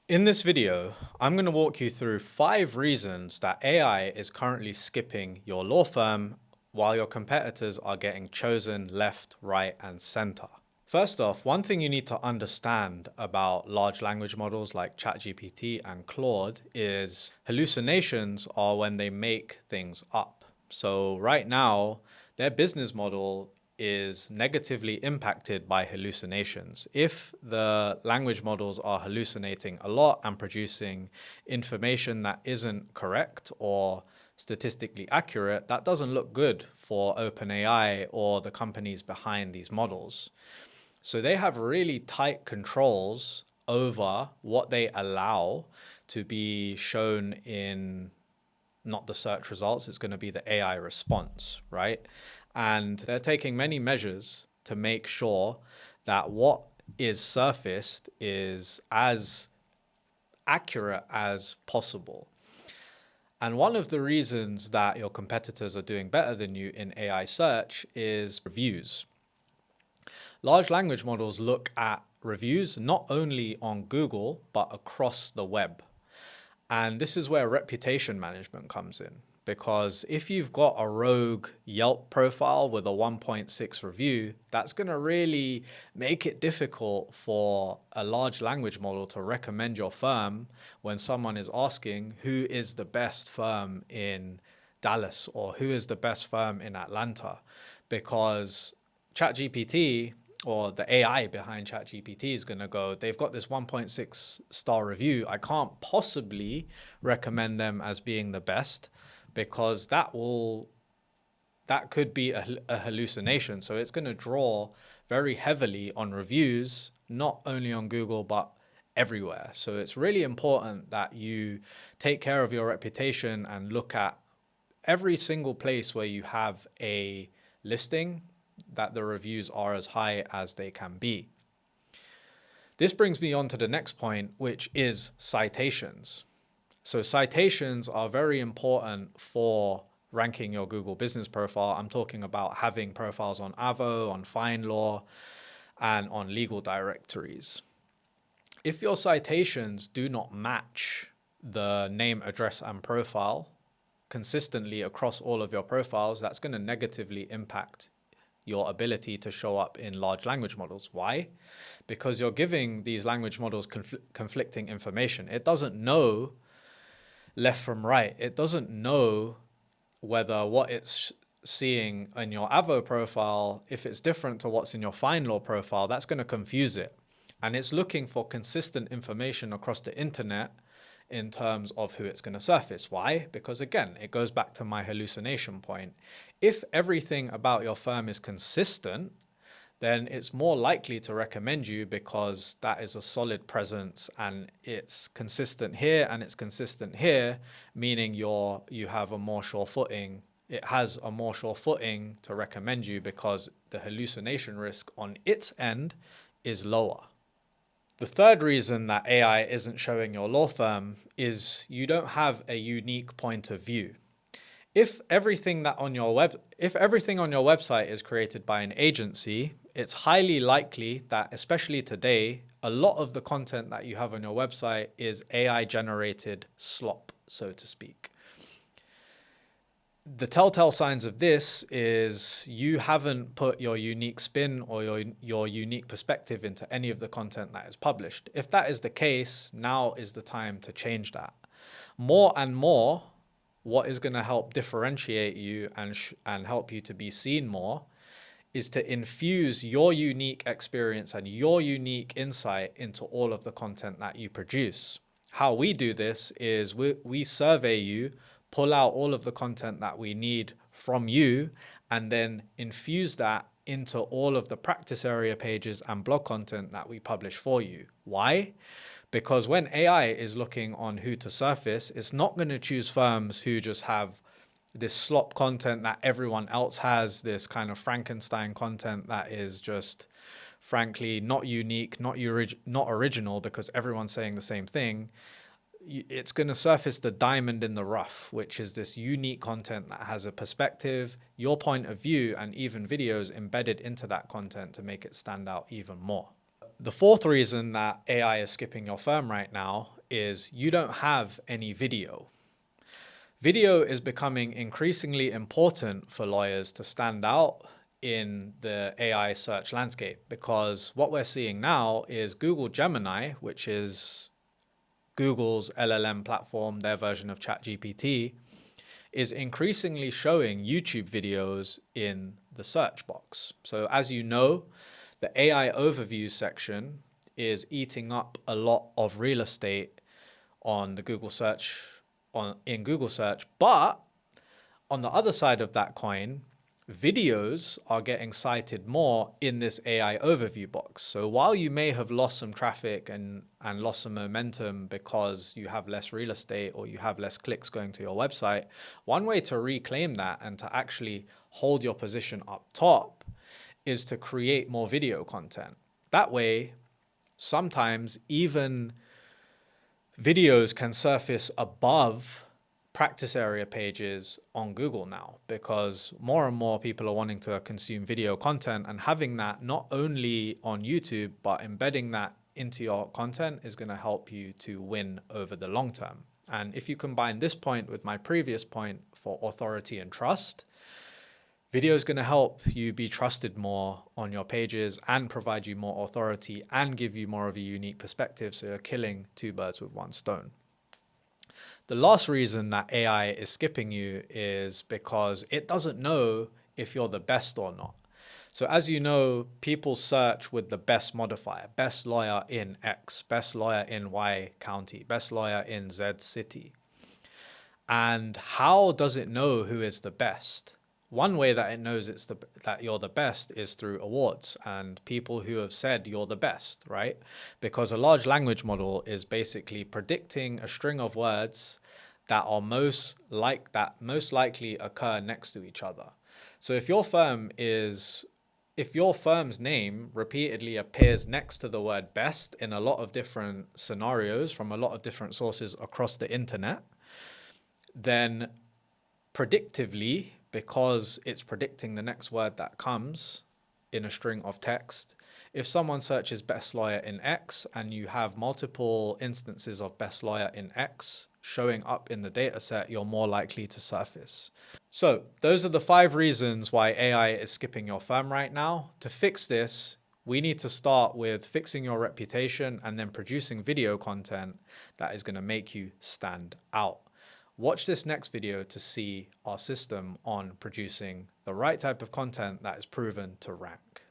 In this video, I'm going to walk you through 5 reasons that AI is currently skipping your law firm while your competitors are getting chosen left, right, and center. First off, one thing you need to understand about large language models like ChatGPT and Claude is hallucinations are when they make things up. So right now, their business model is negatively impacted by hallucinations. If the language models are hallucinating a lot and producing information that isn't correct or statistically accurate, that doesn't look good for OpenAI or the companies behind these models. So they have really tight controls over what they allow to be shown in not the search results, it's going to be the AI response, right? And they're taking many measures to make sure that what is surfaced is as accurate as possible. And one of the reasons that your competitors are doing better than you in AI search is reviews. Large language models look at reviews not only on Google, but across the web. And this is where reputation management comes in. Because if you've got a rogue Yelp profile with a 1.6 review, that's going to really make it difficult for a large language model to recommend your firm when someone is asking who is the best firm in Dallas or who is the best firm in Atlanta. Because ChatGPT or the AI behind ChatGPT is going to go, they've got this 1.6 star review. I can't possibly recommend them as being the best because that could be a hallucination. So it's going to draw very heavily on reviews, not only on Google, but everywhere. So it's really important that you take care of your reputation and look at every single place where you have a listing that the reviews are as high as they can be. This brings me on to the next point, which is citations. So citations are very important for ranking your Google business profile. I'm talking about having profiles on Avo, on FindLaw, and on legal directories. If your citations do not match the name, address, and profile consistently across all of your profiles, that's going to negatively impact your ability to show up in large language models. Why? Because you're giving these language models conflicting information. It doesn't know left from right. It doesn't know whether what it's seeing in your Avo profile, if it's different to what's in your FindLaw profile, that's going to confuse it. And it's looking for consistent information across the internet in terms of who it's going to surface. Why? Because again, it goes back to my hallucination point. If everything about your firm is consistent, then it's more likely to recommend you because that is a solid presence and it's consistent here and it's consistent here, meaning you have a more sure footing. It has a more sure footing to recommend you because the hallucination risk on its end is lower. The third reason that AI isn't showing your law firm is you don't have a unique point of view. If everything on your website is created by an agency, it's highly likely that, especially today, a lot of the content that you have on your website is AI generated slop, so to speak. The telltale signs of this is you haven't put your unique spin or your unique perspective into any of the content that is published. If that is the case, now is the time to change that. More and more, what is going to help differentiate you and help you to be seen more is to infuse your unique experience and your unique insight into all of the content that you produce. How we do this is we survey you, pull out all of the content that we need from you, and then infuse that into all of the practice area pages and blog content that we publish for you. Why? Because when AI is looking on who to surface, it's not going to choose firms who just have this slop content that everyone else has, this kind of Frankenstein content that is just, frankly, not unique, not original because everyone's saying the same thing. It's going to surface the diamond in the rough, which is this unique content that has a perspective, your point of view, and even videos embedded into that content to make it stand out even more. The fourth reason that AI is skipping your firm right now is you don't have any video. Video is becoming increasingly important for lawyers to stand out in the AI search landscape, because what we're seeing now is Google Gemini, which is Google's LLM platform, their version of ChatGPT, is increasingly showing YouTube videos in the search box. So as you know, the AI overview section is eating up a lot of real estate on the Google search, in Google search. But on the other side of that coin, videos are getting cited more in this AI overview box. So while you may have lost some traffic and lost some momentum because you have less real estate or you have less clicks going to your website, one way to reclaim that and to actually hold your position up top is to create more video content. That way, sometimes even videos can surface above practice area pages on Google now, because more and more people are wanting to consume video content, and having that not only on YouTube, but embedding that into your content is going to help you to win over the long term. And if you combine this point with my previous point for authority and trust, video is going to help you be trusted more on your pages and provide you more authority and give you more of a unique perspective. So you're killing two birds with one stone. The last reason that AI is skipping you is because it doesn't know if you're the best or not. So as you know, people search with the best modifier: best lawyer in X, best lawyer in Y county, best lawyer in Z city. And how does it know who is the best? One way that it knows that you're the best is through awards and people who have said you're the best, right? Because a large language model is basically predicting a string of words that are most likely occur next to each other. So if your firm's name repeatedly appears next to the word best in a lot of different scenarios from a lot of different sources across the internet, then predictively, because it's predicting the next word that comes in a string of text, if someone searches best lawyer in X and you have multiple instances of best lawyer in X showing up in the data set, you're more likely to surface. So those are the 5 reasons why AI is skipping your firm right now. To fix this, we need to start with fixing your reputation and then producing video content that is going to make you stand out. Watch this next video to see our system on producing the right type of content that is proven to rank.